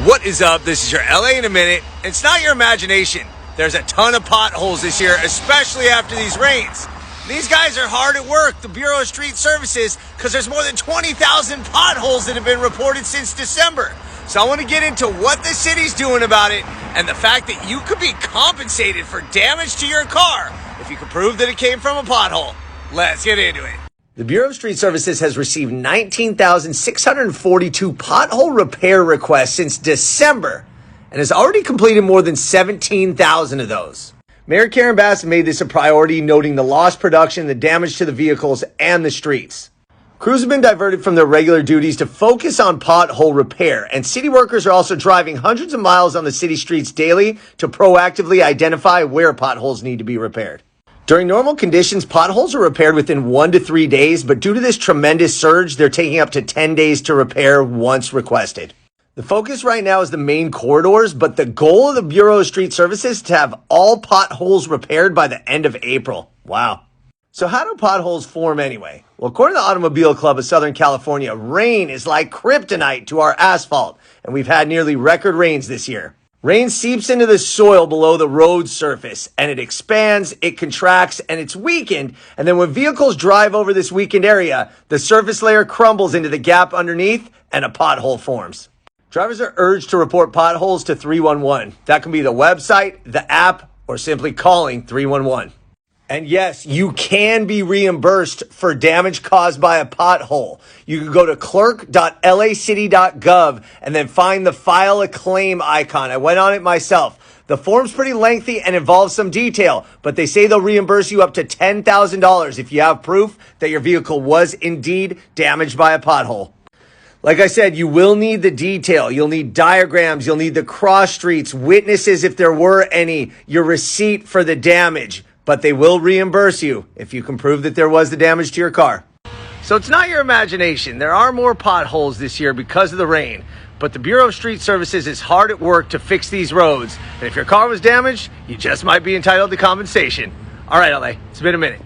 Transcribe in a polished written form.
What is up? This is your LA in a minute. It's not your imagination. There's a ton of potholes this year, especially after these rains. These guys are hard at work, the Bureau of Street Services, because there's more than 20,000 potholes that have been reported since December. So I want to get into what the city's doing about it and the fact that you could be compensated for damage to your car if you can prove that it came from a pothole. Let's get into it. The Bureau of Street Services has received 19,642 pothole repair requests since December and has already completed more than 17,000 of those. Mayor Karen Bass made this a priority, noting the lost production, the damage to the vehicles, and the streets. Crews have been diverted from their regular duties to focus on pothole repair, and city workers are also driving hundreds of miles on the city streets daily to proactively identify where potholes need to be repaired. During normal conditions, potholes are repaired within 1 to 3 days, but due to this tremendous surge, they're taking up to 10 days to repair once requested. The focus right now is the main corridors, but the goal of the Bureau of Street Services is to have all potholes repaired by the end of April. Wow. So how do potholes form anyway? Well, according to the Automobile Club of Southern California, rain is like kryptonite to our asphalt, and we've had nearly record rains this year. Rain seeps into the soil below the road surface, and it expands, it contracts, and it's weakened. And then when vehicles drive over this weakened area, the surface layer crumbles into the gap underneath, and a pothole forms. Drivers are urged to report potholes to 311. That can be the website, the app, or simply calling 311. And yes, you can be reimbursed for damage caused by a pothole. You can go to clerk.lacity.gov and then find the file a claim icon. I went on it myself. The form's pretty lengthy and involves some detail, but they say they'll reimburse you up to $10,000 if you have proof that your vehicle was indeed damaged by a pothole. Like I said, you will need the detail. You'll need diagrams. You'll need the cross streets, witnesses if there were any, your receipt for the damage. But they will reimburse you if you can prove that there was the damage to your car. So it's not your imagination. There are more potholes this year because of the rain. But the Bureau of Street Services is hard at work to fix these roads. And if your car was damaged, you just might be entitled to compensation. All right, LA, it's been a minute.